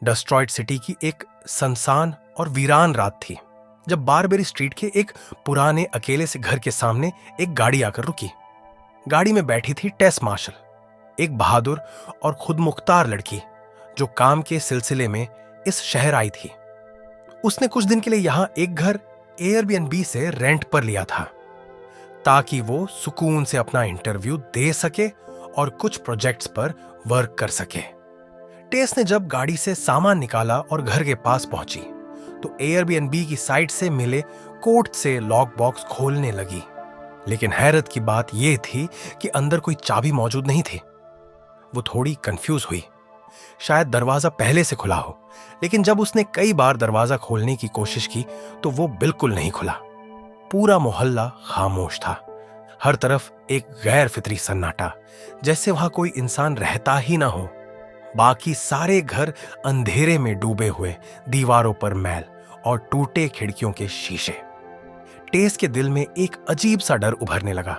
Destroyed city की एक सुनसान और वीरान रात थी जब बारबेरी स्ट्रीट के एक पुराने अकेले से घर के सामने एक गाड़ी आकर रुकी। गाड़ी में बैठी थी टेस मार्शल, एक बहादुर और खुद मुख्तार लड़की जो काम के सिलसिले में इस शहर आई थी। उसने कुछ दिन के लिए यहां एक घर एयरबीएनबी से रेंट पर लिया था ताकि वो सुकून से अपना इंटरव्यू दे सके और कुछ प्रोजेक्ट्स पर वर्क कर सके। टेस ने जब गाड़ी से सामान निकाला और घर के पास पहुंची तो एयरबीएनबी की साइट से मिले कोड से लॉक बॉक्स खोलने लगी। लेकिन हैरत की बात यह थी कि अंदर कोई चाबी मौजूद नहीं थी। वो थोड़ी कंफ्यूज हुई। शायद दरवाजा पहले से खुला हो, लेकिन जब उसने कई बार दरवाजा खोलने की कोशिश की तो वो बिल्कुल नहीं खुला। पूरा मोहल्ला खामोश था। हर तरफ एक गैर फितरी सन्नाटा, जैसे वहां कोई इंसान रहता ही ना हो। बाकी सारे घर अंधेरे में डूबे हुए, दीवारों पर मैल और टूटे खिड़कियों के शीशे। टेस के दिल में एक अजीब सा डर उभरने लगा,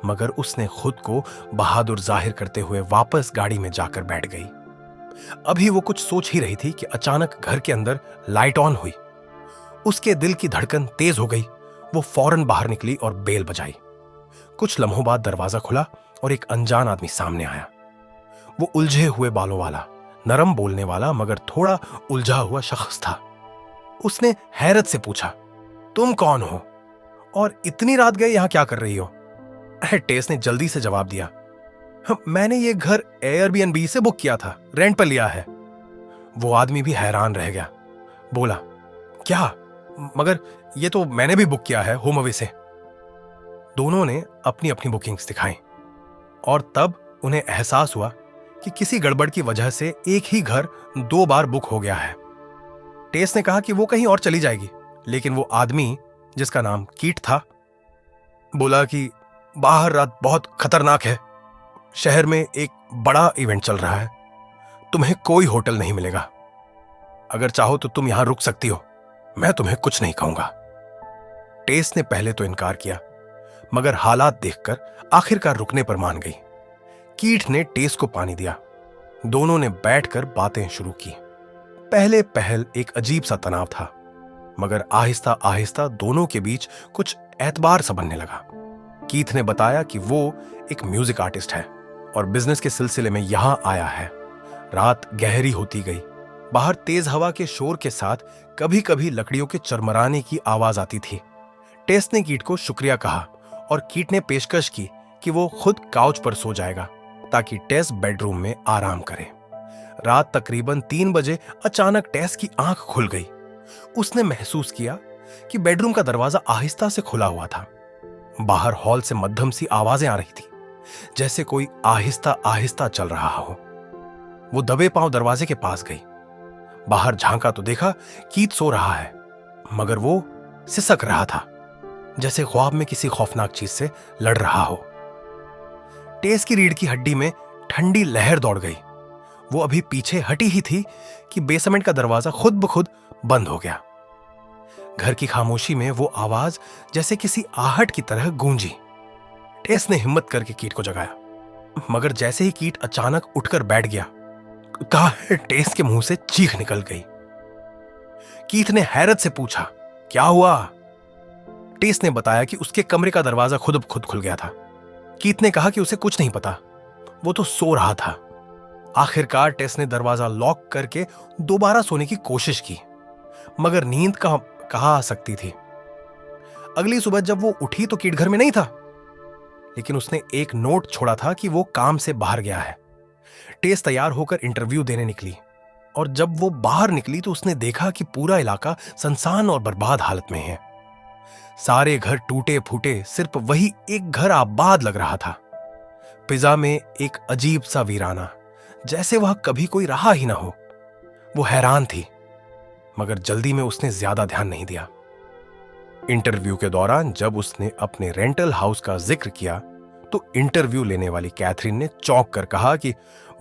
मगर उसने खुद को बहादुर जाहिर करते हुए वापस गाड़ी में जाकर बैठ गई। अभी वो कुछ सोच ही रही थी कि अचानक घर के अंदर लाइट ऑन हुई। उसके दिल की धड़कन तेज हो गई। वो फौरन बाहर निकली और बेल बजाई। कुछ लम्हों बाद दरवाजा खुला और एक अनजान आदमी सामने आया। वो उलझे हुए बालों वाला, नरम बोलने वाला मगर थोड़ा उलझा हुआ शख्स था। उसने हैरत से पूछा, तुम कौन हो और इतनी रात गए यहां क्या कर रही हो? टेस ने जल्दी से जवाब दिया, मैंने ये घर एयरबीएनबी से बुक किया था, रेंट पर लिया है। वो आदमी भी हैरान रह गया। बोला, क्या? मगर ये तो मैंने भी बुक किया है होम अवे से। दोनों ने अपनी अपनी बुकिंग्स दिखाई और तब उन्हें एहसास हुआ कि किसी गड़बड़ की वजह से एक ही घर 2 बार बुक हो गया है। टेस ने कहा कि वो कहीं और चली जाएगी, लेकिन वो आदमी, जिसका नाम कीट था, बोला कि बाहर रात बहुत खतरनाक है। शहर में एक बड़ा इवेंट चल रहा है। तुम्हें कोई होटल नहीं मिलेगा। अगर चाहो तो तुम यहां रुक सकती हो, मैं तुम्हें कुछ नहीं कहूंगा। टेस ने पहले तो इनकार किया, मगर हालात देखकर आखिरकार रुकने पर मान गई। कीट ने टेस को पानी दिया। दोनों ने बैठकर बातें शुरू की। पहले पहल एक अजीब सा तनाव था, मगर आहिस्ता आहिस्ता दोनों के बीच कुछ एतबार सा बनने लगा। कीथ ने बताया कि वो एक म्यूजिक आर्टिस्ट है और बिजनेस के सिलसिले में यहां आया है। रात गहरी होती गई। बाहर तेज हवा के शोर के साथ कभी कभी लकड़ियों के चरमराने की आवाज आती थी। टेस ने कीट को शुक्रिया कहा और कीट ने पेशकश की कि वो खुद काउच पर सो जाएगा ताकि टेस बेडरूम में आराम करे। रात तकरीबन 3 बजे अचानक टेस की आंख खुल गई। उसने महसूस किया कि बेडरूम का दरवाजा आहिस्ता से खुला हुआ था। बाहर हॉल से मध्यम सी आवाजें आ रही थी, जैसे कोई आहिस्ता आहिस्ता चल रहा हो। वो दबे पांव दरवाजे के पास गई। बाहर झांका तो देखा कीथ सो रहा है, मगर वो सिसक रहा था, जैसे ख्वाब में किसी खौफनाक चीज से लड़ रहा हो। टेस की रीढ़ की हड्डी में ठंडी लहर दौड़ गई। वो अभी पीछे हटी ही थी कि बेसमेंट का दरवाजा खुद ब खुद बंद हो गया। घर की खामोशी में वो आवाज जैसे किसी आहट की तरह गूंजी। टेस ने हिम्मत करके कीट को जगाया, मगर जैसे ही कीट अचानक उठकर बैठ गया, कहा है, टेस के मुंह से चीख निकल गई। कीथ ने हैरत से पूछा, क्या हुआ? टेस ने बताया कि उसके कमरे का दरवाजा खुद ब खुद खुल गया था। कीथ ने कहा कि उसे कुछ नहीं पता, वो तो सो रहा था। आखिरकार टेस ने दरवाजा लॉक करके दोबारा सोने की कोशिश की, मगर नींद कहां आ सकती थी। अगली सुबह जब वो उठी तो कीट घर में नहीं था, लेकिन उसने एक नोट छोड़ा था कि वो काम से बाहर गया है। टेस तैयार होकर इंटरव्यू देने निकली और जब वो बाहर निकली तो उसने देखा कि पूरा इलाका सुनसान और बर्बाद हालत में है। सारे घर टूटे फूटे, सिर्फ वही एक घर आबाद लग रहा था। पिज्जा में एक अजीब सा वीराना, जैसे वह कभी कोई रहा ही ना हो। वो हैरान थी, मगर जल्दी में उसने ज्यादा ध्यान नहीं दिया। इंटरव्यू के दौरान जब उसने अपने रेंटल हाउस का जिक्र किया तो इंटरव्यू लेने वाली कैथरीन ने चौंक कर कहा कि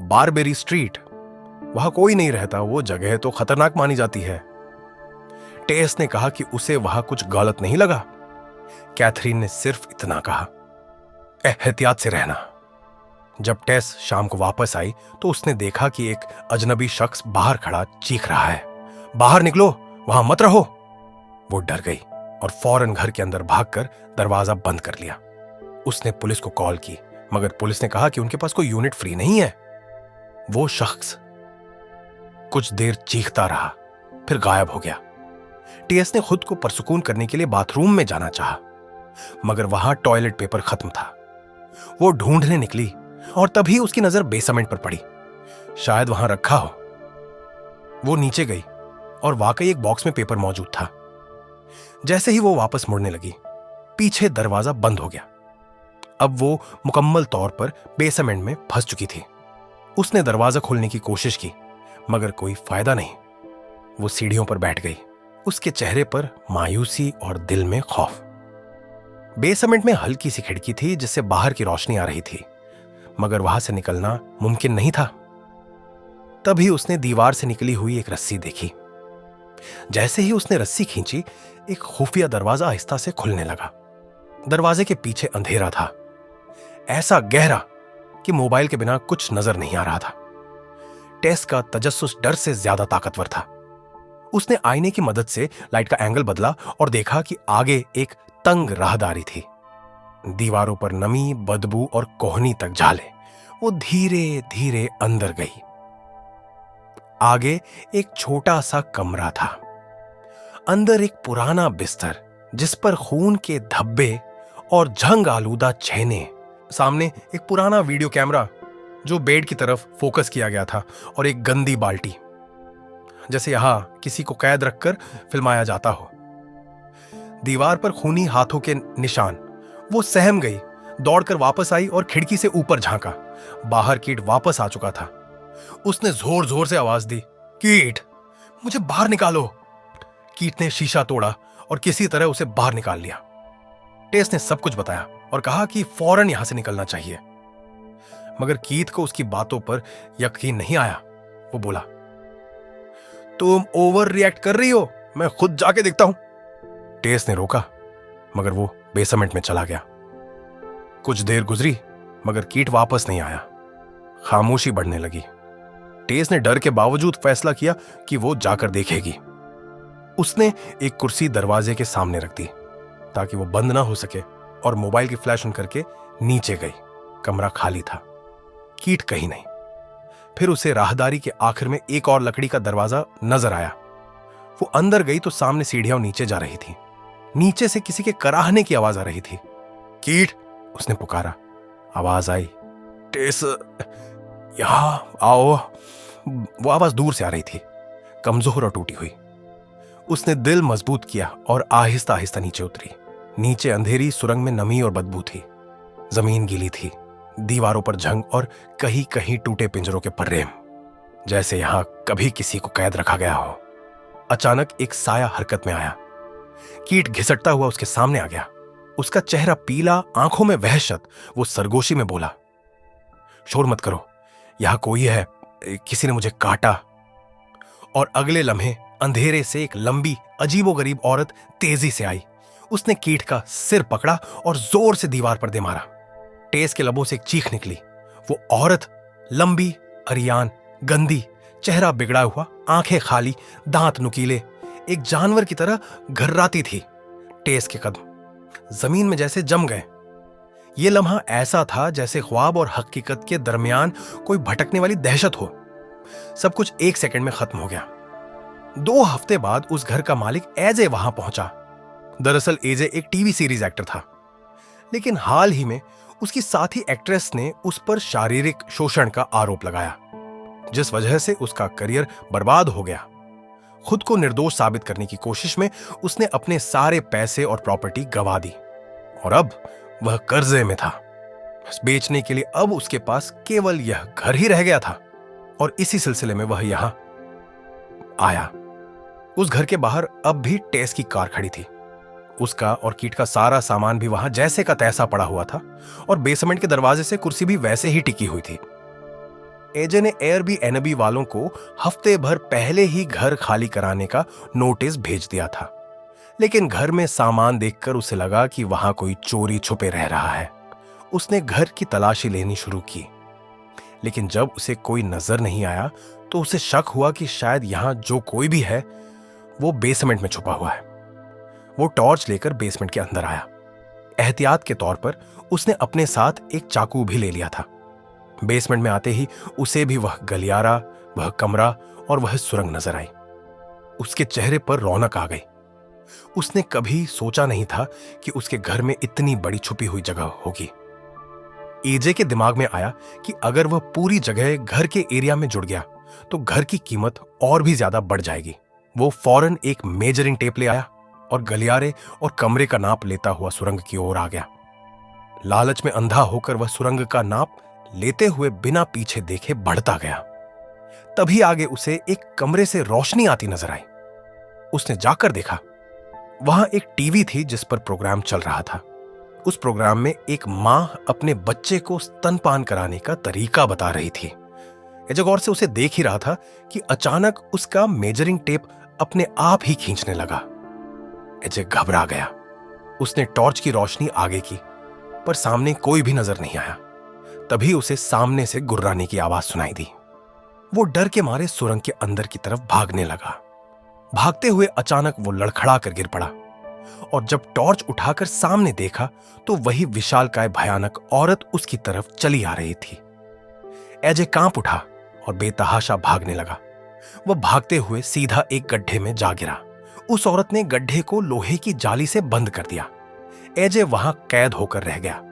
बारबेरी स्ट्रीट, वहां कोई नहीं रहता, वो जगह तो खतरनाक मानी जाती है। टेस ने कहा कि उसे वहां कुछ गलत नहीं लगा। कैथरीन ने सिर्फ इतना कहा, एहतियात से रहना। जब टेस शाम को वापस आई तो उसने देखा कि एक अजनबी शख्स बाहर खड़ा चीख रहा है, बाहर निकलो, वहां मत रहो। वो डर गई और फौरन घर के अंदर भागकर दरवाजा बंद कर लिया। उसने पुलिस को कॉल की, मगर पुलिस ने कहा कि उनके पास कोई यूनिट फ्री नहीं है। वो शख्स कुछ देर चीखता रहा, फिर गायब हो गया। टीएस ने खुद को परसुकून करने के लिए बाथरूम में जाना चाहा, मगर वहां टॉयलेट पेपर खत्म था। वो ढूंढने निकली और तभी उसकी नजर बेसमेंट पर पड़ी, शायद वहां रखा हो। वो नीचे गई और वाकई एक बॉक्स में पेपर मौजूद था। जैसे ही वो वापस मुड़ने लगी, पीछे दरवाजा बंद हो गया। अब वो मुकम्मल तौर पर बेसमेंट में फंस चुकी थी। उसने दरवाजा खोलने की कोशिश की, मगर कोई फायदा नहीं। वो सीढ़ियों पर बैठ गई, उसके चेहरे पर मायूसी और दिल में खौफ। बेसमेंट में हल्की सी खिड़की थी जिससे बाहर की रोशनी आ रही थी, मगर वहां से निकलना मुमकिन नहीं था। तभी उसने दीवार से निकली हुई एक रस्सी देखी। जैसे ही उसने रस्सी खींची, एक खुफिया दरवाजा आहिस्ता से खुलने लगा। दरवाजे के पीछे अंधेरा था, ऐसा गहरा कि मोबाइल के बिना कुछ नजर नहीं आ रहा था। टेस का तजस्सुस डर से ज्यादा ताकतवर था। उसने आईने की मदद से लाइट का एंगल बदला और देखा कि आगे एक तंग राहदारी थी। दीवारों पर नमी, बदबू और कोहनी तक झाले। वो धीरे धीरे अंदर गई। आगे एक छोटा सा कमरा था। अंदर एक पुराना बिस्तर जिस पर खून के धब्बे और झंग आलूदा छेने। सामने एक पुराना वीडियो कैमरा जो बेड की तरफ फोकस किया गया था, और एक गंदी बाल्टी, जैसे यहां किसी को कैद रखकर फिल्माया जाता हो। दीवार पर खूनी हाथों के निशान। वो सहम गई, दौड़कर वापस आई और खिड़की से ऊपर झांका। बाहर कीट वापस आ चुका था। उसने जोर जोर से आवाज दी, कीट, मुझे बाहर निकालो। कीट ने शीशा तोड़ा और किसी तरह उसे बाहर निकाल लिया। टेस ने सब कुछ बताया और कहा कि फौरन यहां से निकलना चाहिए, मगर कीथ को उसकी बातों पर यकीन नहीं आया। वो बोला, तुम ओवर रिएक्ट कर रही हो, मैं खुद जाके देखता हूं। टेस ने रोका, मगर वो बेसमेंट में चला गया। कुछ देर गुजरी, मगर कीट वापस नहीं आया। खामोशी बढ़ने लगी। टेस ने डर के बावजूद फैसला किया कि वो जाकर देखेगी। उसने एक कुर्सी दरवाजे के सामने रख दी ताकि वो बंद ना हो सके, और मोबाइल की फ्लैश ऑन करके नीचे गई। कमरा खाली था, कीट कहीं नहीं। फिर उसे राहदारी के आखिर में एक और लकड़ी का दरवाजा नजर आया। वो अंदर गई तो सामने सीढ़ियां नीचे जा रही थी। नीचे से किसी के कराहने की आवाज आ रही थी। कीट, उसने पुकारा। आवाज आई, टेस, यहां आओ। वो आवाज दूर से आ रही थी, कमजोर और टूटी हुई। उसने दिल मजबूत किया और आहिस्ता आहिस्ता नीचे उतरी। नीचे अंधेरी सुरंग में नमी और बदबू थी। जमीन गीली थी, दीवारों पर झंग और कहीं कहीं टूटे पिंजरों के पर्रेम, जैसे यहां कभी किसी को कैद रखा गया हो। अचानक एक साया हरकत में आया। कीट घिसटता हुआ उसके सामने आ गया। उसका चेहरा पीला, आंखों में वहशत। वो सरगोशी में बोला, शोर मत करो, यहां कोई है, किसी ने मुझे काटा। और अगले लम्हे अंधेरे से एक लंबी अजीबोगरीब औरत तेजी से आई। उसने कीट का सिर पकड़ा और जोर से दीवार पर दे मारा। टेस के लबों से एक चीख निकली। वो औरत लंबी, अरियान, गंदी, चेहरा बिगड़ा हुआ, आंखें खाली, दांत नुकीले, एक जानवर की तरह घर्राती थी। टेस के कदम जमीन में जैसे जम गए। यह लम्हा ऐसा था जैसे ख्वाब और हकीकत के दरमियान कोई भटकने वाली दहशत हो। सब कुछ एक सेकंड में खत्म हो गया। 2 हफ्ते बाद उस घर का मालिक एजे वहां पहुंचा। दरअसल एजे एक टीवी सीरीज एक्टर था, लेकिन हाल ही में उसकी साथी एक्ट्रेस ने उस पर शारीरिक शोषण का आरोप लगाया, जिस वजह से उसका करियर बर्बाद हो गया। खुद को निर्दोष साबित करने की कोशिश में उसने अपने सारे पैसे और प्रॉपर्टी गंवा दी, और अब वह कर्जे में था। बेचने के लिए अब उसके पास केवल यह घर ही रह गया था, और इसी सिलसिले में वह यहां आया। उस घर के बाहर अब भी टेस की कार खड़ी थी। उसका और कीट का सारा सामान भी वहां जैसे का तैसा पड़ा हुआ था, और बेसमेंट के दरवाजे से कुर्सी भी वैसे ही टिकी हुई थी। एजे ने एयरबीएनबी वालों को हफ्ते भर पहले ही घर खाली कराने का नोटिस भेज दिया था, लेकिन घर में सामान देखकर उसे लगा कि वहां कोई चोरी छुपे रह रहा है। उसने घर की तलाशी लेनी शुरू की, लेकिन जब उसे कोई नजर नहीं आया तो उसे शक हुआ कि शायद यहां जो कोई भी है वो बेसमेंट में छुपा हुआ है। वो टॉर्च लेकर बेसमेंट के अंदर आया। एहतियात के तौर पर उसने अपने साथ एक चाकू भी ले लिया था। बेसमेंट में आते ही उसे भी वह गलियारा, वह कमरा और वह सुरंग नजर आई। उसके चेहरे पर रौनक आ गई। उसने कभी सोचा नहीं था कि उसके घर में इतनी बड़ी छुपी हुई जगह होगी। एजे के दिमाग में आया कि अगर वह पूरी जगह घर के एरिया में जुड़ गया तो घर की कीमत और भी ज्यादा बढ़ जाएगी। वो फौरन एक मेजरिंग टेप ले आया और गलियारे और कमरे का नाप लेता हुआ सुरंग की ओर आ गया। लालच में अंधा होकर वह सुरंग का नाप लेते हुए बिना पीछे देखे बढ़ता गया। तभी आगे उसे एक कमरे से रोशनी आती नजर आई। उसने जाकर देखा, वहां एक टीवी थी जिस पर प्रोग्राम चल रहा था। उस प्रोग्राम में एक मां अपने बच्चे को स्तनपान कराने का तरीका बता रही थी। एजे गौर से उसे देख ही रहा था कि अचानक उसका मेजरिंग टेप अपने आप ही खींचने लगा। एजे घबरा गया। उसने टॉर्च की रोशनी आगे की, पर सामने कोई भी नजर नहीं आया। तभी उसे सामने से गुर्राने की आवाज सुनाई दी। वो डर के मारे सुरंग के अंदर की तरफ भागने लगा। भागते हुए अचानक वो लड़खड़ा कर गिर पड़ा और जब टॉर्च उठाकर सामने देखा तो वही विशालकाय भयानक औरत उसकी तरफ चली आ रही थी। एजे कांप उठा और बेतहाशा भागने लगा। वह भागते हुए सीधा एक गड्ढे में जा गिरा। उस औरत ने गड्ढे को लोहे की जाली से बंद कर दिया। एजे वहां कैद होकर रह गया।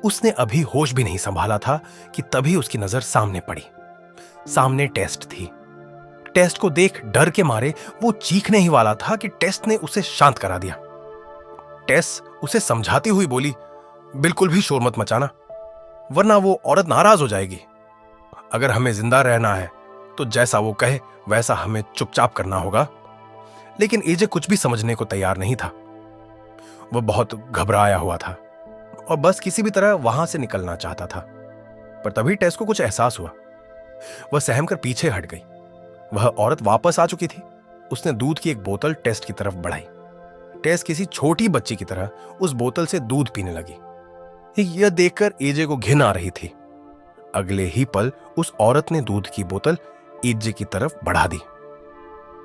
उसने अभी होश भी नहीं संभाला था कि तभी उसकी नजर सामने पड़ी। सामने टेस्ट थी। टेस्ट को देख डर के मारे वो चीखने ही वाला था कि टेस्ट ने उसे शांत करा दिया। टेस्ट उसे समझाती हुई बोली, बिल्कुल भी शोर मत मचाना, वरना वो औरत नाराज हो जाएगी। अगर हमें जिंदा रहना है तो जैसा वो कहे वैसा हमें चुपचाप करना होगा। लेकिन एजे कुछ भी समझने को तैयार नहीं था। वह बहुत घबराया हुआ था और बस किसी भी तरह वहां से निकलना चाहता था। पर तभी टेस्ट को कुछ एहसास हुआ। वह सहम कर पीछे हट गई। वह औरत वापस आ चुकी थी। उसने दूध की एक बोतल टेस्ट की तरफ बढ़ाई। टेस्ट किसी छोटी बच्ची की तरह उस बोतल से दूध पीने लगी। यह देखकर एजे को घिन आ रही थी। अगले ही पल उस औरत ने दूध की बोतल एजे की तरफ बढ़ा दी।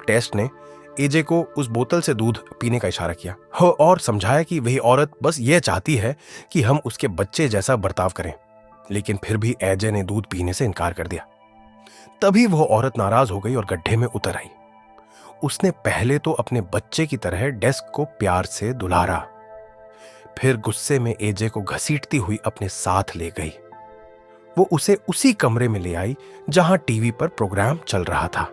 टेस्ट ने एजे को उस बोतल से दूध पीने का इशारा किया और समझाया कि वही औरत बस यह चाहती है कि हम उसके बच्चे जैसा बर्ताव करें। लेकिन फिर भी एजे ने दूध पीने से इनकार कर दिया। तभी वह औरत नाराज हो गई और गड्ढे में उतर आई। उसने पहले तो अपने बच्चे की तरह डेस्क को प्यार से दुलारा, फिर गुस्से में एजे को घसीटती हुई अपने साथ ले गई। वो उसे उसी कमरे में ले आई जहां टीवी पर प्रोग्राम चल रहा था।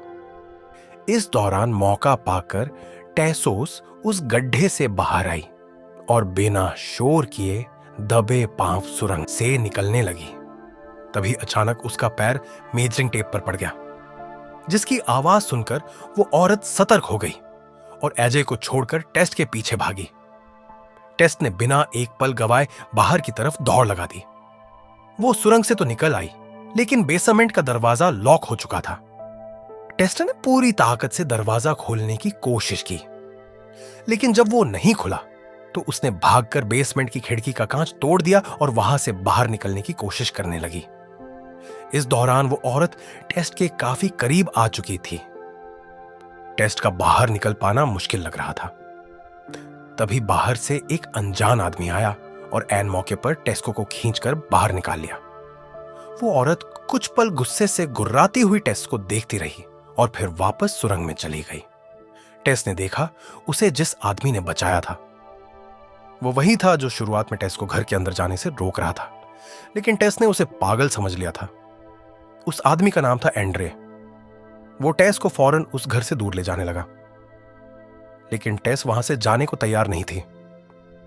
इस दौरान मौका पाकर टेसोस उस गड्ढे से बाहर आई और बिना शोर किए दबे पांव सुरंग से निकलने लगी। तभी अचानक उसका पैर मेजरिंग टेप पर पड़ गया, जिसकी आवाज सुनकर वो औरत सतर्क हो गई और एजे को छोड़कर टेस्ट के पीछे भागी। टेस्ट ने बिना एक पल गवाए बाहर की तरफ दौड़ लगा दी। वो सुरंग से तो निकल आई, लेकिन बेसमेंट का दरवाजा लॉक हो चुका था। टेस्ट ने पूरी ताकत से दरवाजा खोलने की कोशिश की, लेकिन जब वो नहीं खुला तो उसने भागकर बेसमेंट की खिड़की का कांच तोड़ दिया और वहां से बाहर निकलने की कोशिश करने लगी। इस दौरान वो औरत टेस्ट के काफी करीब आ चुकी थी। टेस्ट का बाहर निकल पाना मुश्किल लग रहा था। तभी बाहर से एक अनजान आदमी आया और ऐन मौके पर टेस्को को खींचकर बाहर निकाल लिया। वो औरत कुछ पल गुस्से से गुर्राती हुई टेस्ट को देखती रही और फिर वापस सुरंग में चली गई। टेस्ट ने देखा उसे जिस आदमी ने बचाया था वो वही था जो शुरुआत में टेस्ट को घर के अंदर जाने से रोक रहा था, लेकिन टेस्ट ने उसे पागल समझ लिया था। उस आदमी का नाम था एंड्रे। वो टेस को फौरन उस घर से दूर ले जाने लगा, लेकिन टेस वहां से जाने को तैयार नहीं थी।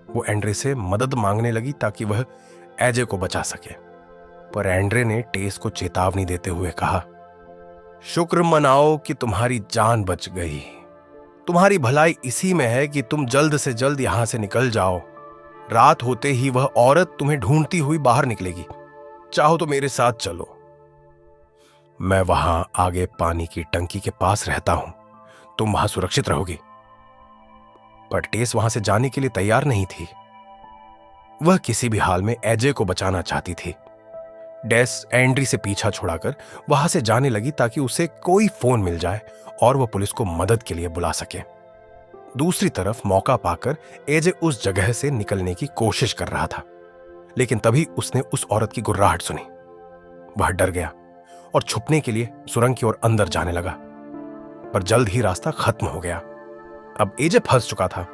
वो एंड्रे से मदद मांगने लगी ताकि वह एजे को बचा सके, पर एंड्रे ने टेस को चेतावनी देते हुए कहा, शुक्र मनाओ कि तुम्हारी जान बच गई। तुम्हारी भलाई इसी में है कि तुम जल्द से जल्द यहां से निकल जाओ। रात होते ही वह औरत तुम्हें ढूंढती हुई बाहर निकलेगी। चाहो तो मेरे साथ चलो। मैं वहां आगे पानी की टंकी के पास रहता हूं, तुम वहां सुरक्षित रहोगी। पर टेस वहां से जाने के लिए तैयार नहीं थी। वह किसी भी हाल में एजे को बचाना चाहती थी। डेस एंड्री से पीछा छुड़ाकर वहां से जाने लगी ताकि उसे कोई फोन मिल जाए और वह पुलिस को मदद के लिए बुला सके। दूसरी तरफ मौका पाकर एजे उस जगह से निकलने की कोशिश कर रहा था, लेकिन तभी उसने उस औरत की गुर्राहट सुनी। वह डर गया और छुपने के लिए सुरंग की ओर अंदर जाने लगा, पर जल्द ही रास्ता खत्म हो गया। अब एजे फंस चुका था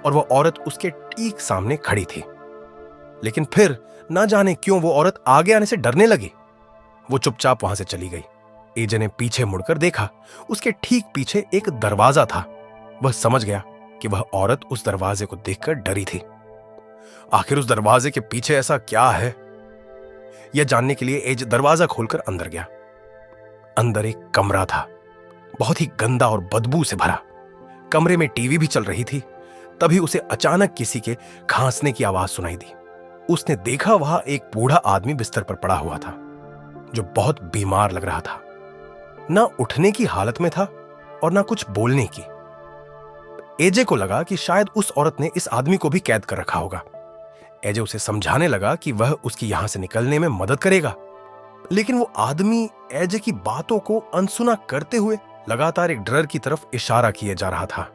और वह औरत उसके ठीक सामने खड़ी थी। लेकिन फिर ना जाने क्यों वो औरत आगे आने से डरने लगी। वो चुपचाप वहां से चली गई। एजे ने पीछे मुड़कर देखा, उसके ठीक पीछे एक दरवाजा था। वह समझ गया कि वह औरत उस दरवाजे को देखकर डरी थी। आखिर उस दरवाजे के पीछे ऐसा क्या है, यह जानने के लिए एज दरवाजा खोलकर अंदर गया। अंदर एक कमरा था, बहुत ही गंदा और बदबू से भरा। कमरे में टीवी भी चल रही थी। तभी उसे अचानक किसी के खांसने की आवाज सुनाई दी। उसने देखा वहां एक बूढ़ा आदमी बिस्तर पर पड़ा हुआ था, जो बहुत बीमार लग रहा था। ना उठने की हालत में था और ना कुछ बोलने की। एजे को लगा कि शायद उस औरत ने इस आदमी को भी कैद कर रखा होगा। एजे उसे समझाने लगा कि वह उसकी यहां से निकलने में मदद करेगा, लेकिन वो आदमी एजे की बातों को अनसुना करते हुए लगातार एक ड्रॉअर की तरफ इशारा किए जा रहा था।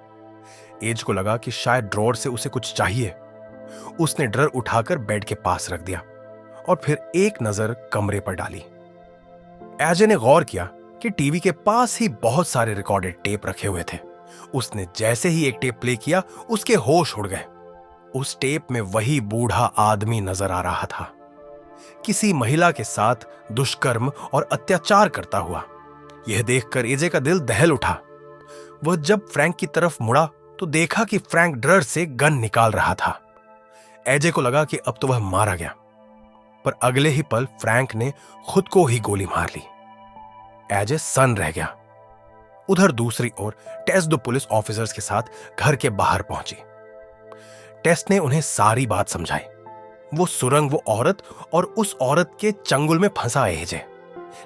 एज को लगा कि शायद ड्रॉअर से उसे कुछ चाहिए। उसने ड्रॉअर उठाकर बेड के पास रख दिया और फिर एक नजर कमरे पर डाली। एजे ने गौर किया कि टीवी के पास ही बहुत सारे रिकॉर्डेड टेप रखे हुए थे। उसने जैसे ही एक टेप प्ले किया, उसके होश उड़ गए। उस टेप में वही बूढ़ा आदमी नजर आ रहा था, किसी महिला के साथ दुष्कर्म और अत्याचार करता हुआ। यह देखकर एजे का दिल दहल उठा। वह जब फ्रैंक की तरफ मुड़ा तो देखा कि फ्रैंक ड्रॉअर से गन निकाल रहा था। एजे को लगा कि अब तो वह मारा गया, पर अगले ही पल फ्रैंक ने खुद को ही गोली मार ली। एजे सन्न रह गया। उधर दूसरी ओर टेस दो पुलिस ऑफिसर्स के साथ घर के बाहर पहुंची। टेस ने उन्हें सारी बात समझाई। वो सुरंग, वो औरत और उस औरत के चंगुल में फंसा एजे।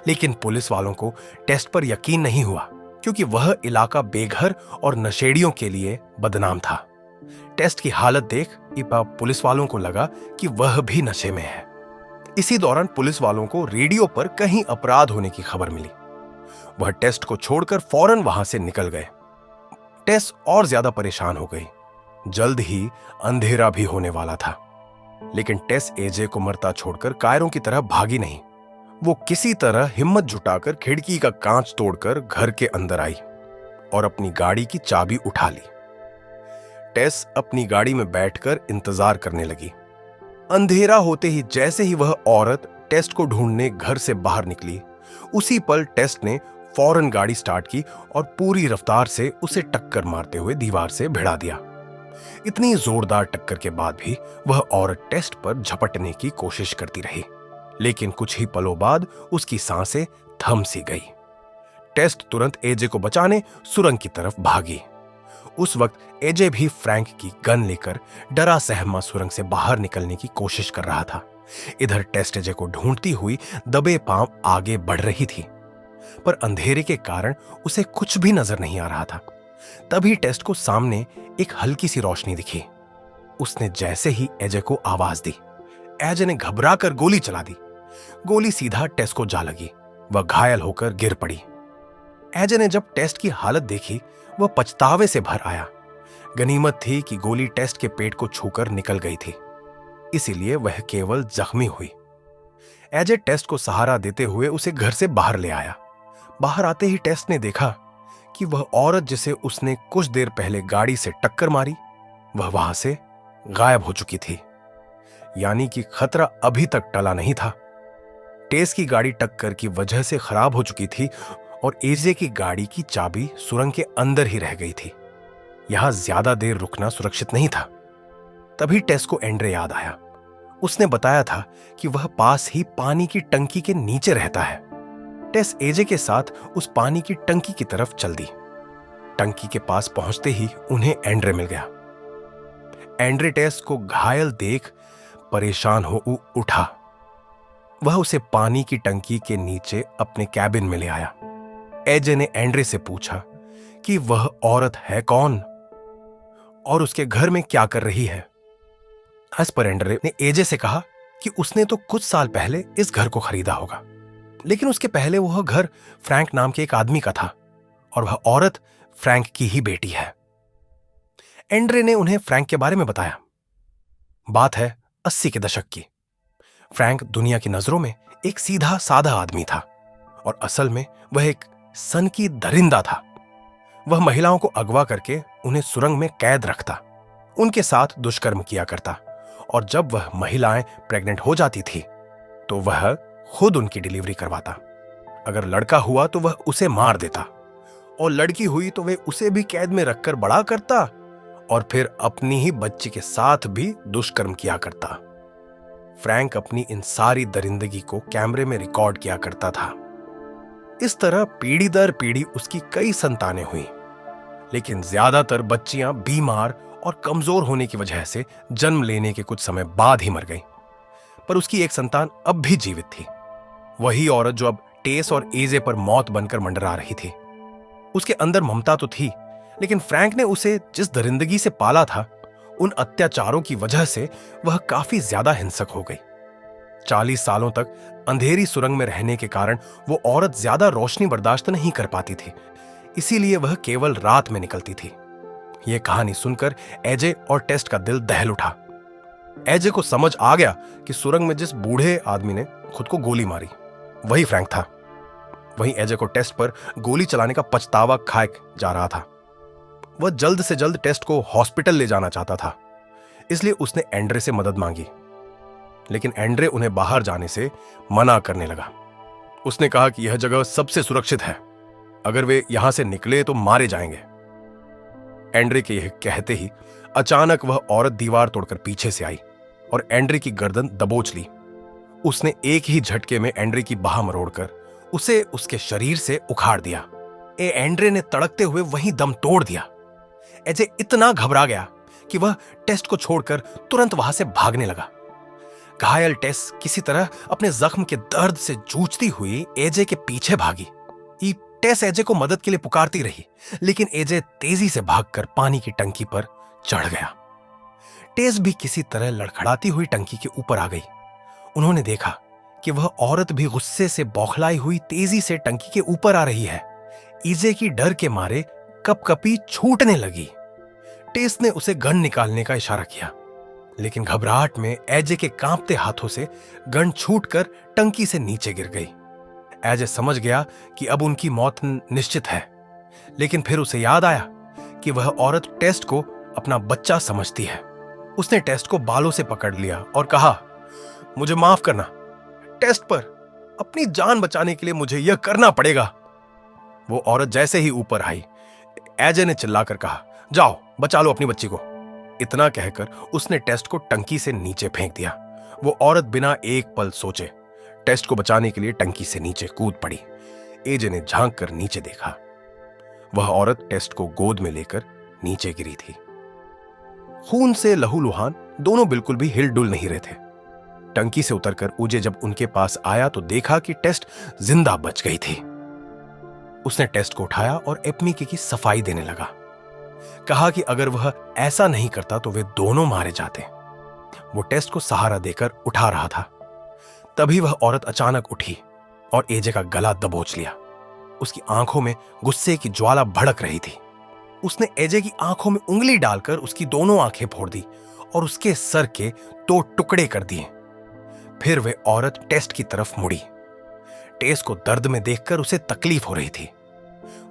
लेकिन पुलिस वालों को टेस्ट पर यकीन नहीं हुआ, क्योंकि वह इलाका बेघर और नशेड़ियों के लिए बदनाम था। टेस्ट की हालत देख पुलिस वालों को लगा कि वह भी नशे में है। इसी दौरान पुलिस वालों को रेडियो पर कहीं अपराध होने की खबर मिली। वह टेस्ट को छोड़कर फौरन वहां से निकल गए। टेस और ज्यादा परेशान हो गई। जल्द ही अंधेरा भी होने वाला था, लेकिन टेस एजे को मरता छोड़कर कायरों की तरह भागी नहीं। वो किसी तरह हिम्मत जुटाकर खिड़की का कांच तोड़कर घर के अंदर आई और अपनी गाड़ी की चाबी उठा ली। टेस अपनी गाड़ी में बैठकर इंतजार करने लगी। अंधेरा होते ही जैसे ही वह औरत टेस्ट को ढूंढने घर से बाहर निकली, उसी पल टेस्ट ने फौरन गाड़ी स्टार्ट की और पूरी रफ्तार से उसे टक्कर मारते हुए दीवार से भिड़ा दिया। इतनी जोरदार टक्कर के बाद भी वह औरत टेस्ट पर झपटने की कोशिश करती रही, लेकिन कुछ ही पलों बाद उसकी सांसें थम सी गई। टेस्ट तुरंत एजे को बचाने सुरंग की तरफ भागी। उस वक्त एजे भी फ्रैंक की गन लेकर डरा सहमा सुरंग से बाहर निकलने की कोशिश कर रहा था। इधर टेस्ट एजे को ढूंढती हुई दबे पांव आगे बढ़ रही थी, पर अंधेरे के कारण उसे कुछ भी नजर नहीं आ रहा था। तभी टेस्ट को सामने एक हल्की सी रोशनी दिखी। उसने जैसे ही एजे को आवाज दी, एजे ने घबराकर गोली चला दी। गोली सीधा टेस्ट को जा लगी। वह घायल होकर गिर पड़ी। एजे ने जब टेस्ट की हालत देखी, वह पछतावे से भर आया। गनीमत थी कि गोली टेस्ट के पेट को छूकर निकल गई थी, इसीलिए वह केवल जख्मी हुई। एजे टेस्ट को सहारा देते हुए उसे घर से बाहर ले आया। बाहर आते ही टेस्ट ने देखा कि वह औरत जिसे उसने कुछ देर पहले गाड़ी से टक्कर मारी, वह वहां से गायब हो चुकी थी। यानी कि खतरा अभी तक टला नहीं था। टेस की गाड़ी टक्कर की वजह से खराब हो चुकी थी और एजे की गाड़ी की चाबी सुरंग के अंदर ही रह गई थी। यहां ज्यादा देर रुकना सुरक्षित नहीं था। तभी टेस को एंड्रे याद आया। उसने बताया था कि वह पास ही पानी की टंकी के नीचे रहता है। टेस एजे के साथ उस पानी की टंकी की तरफ चल दी। टंकी के पास पहुंचते ही उन्हें एंड्रे मिल गया। एंड्रे टेस को घायल देख परेशान हो उठा। वह उसे पानी की टंकी के नीचे अपने कैबिन में ले आया। एजे ने एंड्रे से पूछा कि वह औरत है कौन और उसके घर में क्या कर रही है। एज पर एंड्रे ने एजे से कहा कि उसने तो कुछ साल पहले इस घर को खरीदा होगा, लेकिन उसके पहले वह घर फ्रैंक नाम के एक आदमी का था और वह औरत फ्रैंक की ही बेटी है। एंड्रे ने उन्हें फ्रैंक के बारे में बताया। बात है 80 के दशक की। फ्रैंक दुनिया की नजरों में एक सीधा साधा आदमी था और असल में वह एक सनकी दरिंदा था। वह महिलाओं को अगवा करके उन्हें सुरंग में कैद रखता, उनके साथ दुष्कर्म किया करता और जब वह महिलाएं प्रेग्नेंट हो जाती थी तो वह खुद उनकी डिलीवरी करवाता। अगर लड़का हुआ तो वह उसे मार देता और लड़की हुई तो वह उसे भी कैद में रखकर बड़ा करता और फिर अपनी ही बच्ची के साथ भी दुष्कर्म किया करता। फ्रैंक अपनी इन सारी दरिंदगी को कैमरे में रिकॉर्ड किया करता था। इस तरह पीढ़ी दर पीढ़ी उसकी कई संतानें हुई, लेकिन ज्यादातर बच्चियां बीमार और कमजोर होने की वजह से जन्म लेने के कुछ समय बाद ही मर गईं। पर उसकी एक संतान अब भी जीवित थी, वही औरत जो अब टेस और एजे पर मौत बनकर मंडरा रही थी। उसके अंदर ममता तो थी, लेकिन फ्रैंक ने उसे जिस दरिंदगी से पाला था, उन अत्याचारों की वजह से वह काफी ज्यादा हिंसक हो गई। 40 सालों तक अंधेरी सुरंग में रहने के कारण वो औरत ज्यादा रोशनी बर्दाश्त नहीं कर पाती थी, इसीलिए वह केवल रात में निकलती थी। यह कहानी सुनकर एजे और टेस्ट का दिल दहल उठा। एजे को समझ आ गया कि सुरंग में जिस बूढ़े आदमी ने खुद को गोली मारी वही फ्रैंक था। वहीं एजे को टेस्ट पर गोली चलाने का पछतावा खाए जा रहा था। वह जल्द से जल्द टेस्ट को हॉस्पिटल ले जाना चाहता था, इसलिए उसने एंड्रे से मदद मांगी, लेकिन एंड्रे उन्हें बाहर जाने से मना करने लगा। उसने कहा कि यह जगह सबसे सुरक्षित है, अगर वे यहां से निकले तो मारे जाएंगे। एंड्रे के यह कहते ही अचानक वह औरत दीवार तोड़कर पीछे से आई और एंड्रे की गर्दन दबोच ली। उसने एक ही झटके में एंड्रे की बाह मरोड़कर उसे उसके शरीर से उखाड़ दिया। एंड्रे ने तड़कते हुए वहीं दम तोड़ दिया। एजे इतना घबरा गया कि वह टेस्ट को छोड़कर तुरंत वहां से भागने लगा। घायल टेस किसी तरह अपने जख्म के दर्द से जूझती हुई एजे के पीछे भागी। टेस एजे को मदद के लिए पुकारती रही, लेकिन एजे तेजी से भागकर पानी की टंकी पर चढ़ गया। टेस भी किसी तरह लड़खड़ाती हुई टंकी के ऊपर आ गई। उन्होंने देखा कि वह औरत भी गुस्से से बौखलाई हुई तेजी से टंकी के ऊपर आ रही है। एजे की डर के मारे कपकपी छूटने लगी। टेस ने उसे गन निकालने का इशारा किया, लेकिन घबराहट में एजे के कांपते हाथों से गन छूटकर टंकी से नीचे गिर गई। एजे समझ गया कि अब उनकी मौत निश्चित है, लेकिन फिर उसे याद आया कि वह औरत टेस्ट को अपना बच्चा समझती है। उसने टेस्ट को बालों से पकड़ लिया और कहा, मुझे माफ करना टेस्ट, पर अपनी जान बचाने के लिए मुझे यह करना पड़ेगा। वो औरत जैसे ही ऊपर आई, एजे ने चिल्लाकर कहा, जाओ बचा लो अपनी बच्ची को। इतना कहकर उसने टेस्ट को टंकी से नीचे फेंक दिया। वो औरत बिना एक पल सोचे टेस्ट को बचाने के लिए टंकी से नीचे कूद पड़ी। एजे ने झांक कर नीचे देखा। वह औरत टेस्ट को गोद में लेकर नीचे गिरी थी। खून से लहूलुहान दोनों बिल्कुल भी हिलडुल नहीं रहे थे। टंकी से उतरकर उजे जब उनके पास आया तो देखा कि टेस्ट जिंदा बच गई थी। उसने टेस्ट को उठाया और एपमीके की सफाई देने लगा। कहा कि अगर वह ऐसा नहीं करता तो वे दोनों मारे जाते। वो टेस्ट को सहारा देकर उठा रहा था, तभी वह औरत अचानक उठी और एजे का गला दबोच लिया। उसकी आंखों में गुस्से की ज्वाला भड़क रही थी। उसने एजे की आंखों में उंगली डालकर उसकी दोनों आंखें फोड़ दी और उसके सर के 2 टुकड़े कर दिए। फिर वह औरत टेस्ट की तरफ मुड़ी। टेस को दर्द में देखकर उसे तकलीफ हो रही थी।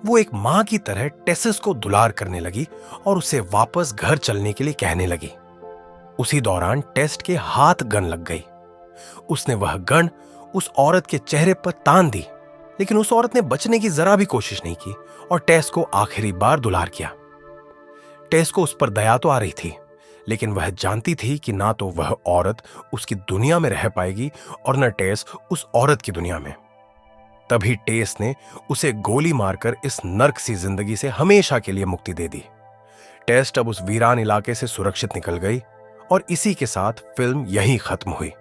वो एक मां की तरह टेसिस को दुलार करने लगी और उसे वापस घर चलने के लिए कहने लगी। उसी दौरान टेस्ट के हाथ गन लग गई। उसने वह गन उस औरत के चेहरे पर तान दी, लेकिन उस औरत ने बचने की जरा भी कोशिश नहीं की और टेस को आखिरी बार दुलार किया। टेस को उस पर दया तो आ रही थी, लेकिन वह जानती थी कि ना तो वह औरत उसकी दुनिया में रह पाएगी और न टेस उस औरत की दुनिया में। तभी टेस ने उसे गोली मारकर इस नर्क सी जिंदगी से हमेशा के लिए मुक्ति दे दी। टेस अब उस वीरान इलाके से सुरक्षित निकल गई और इसी के साथ फिल्म यहीं खत्म हुई।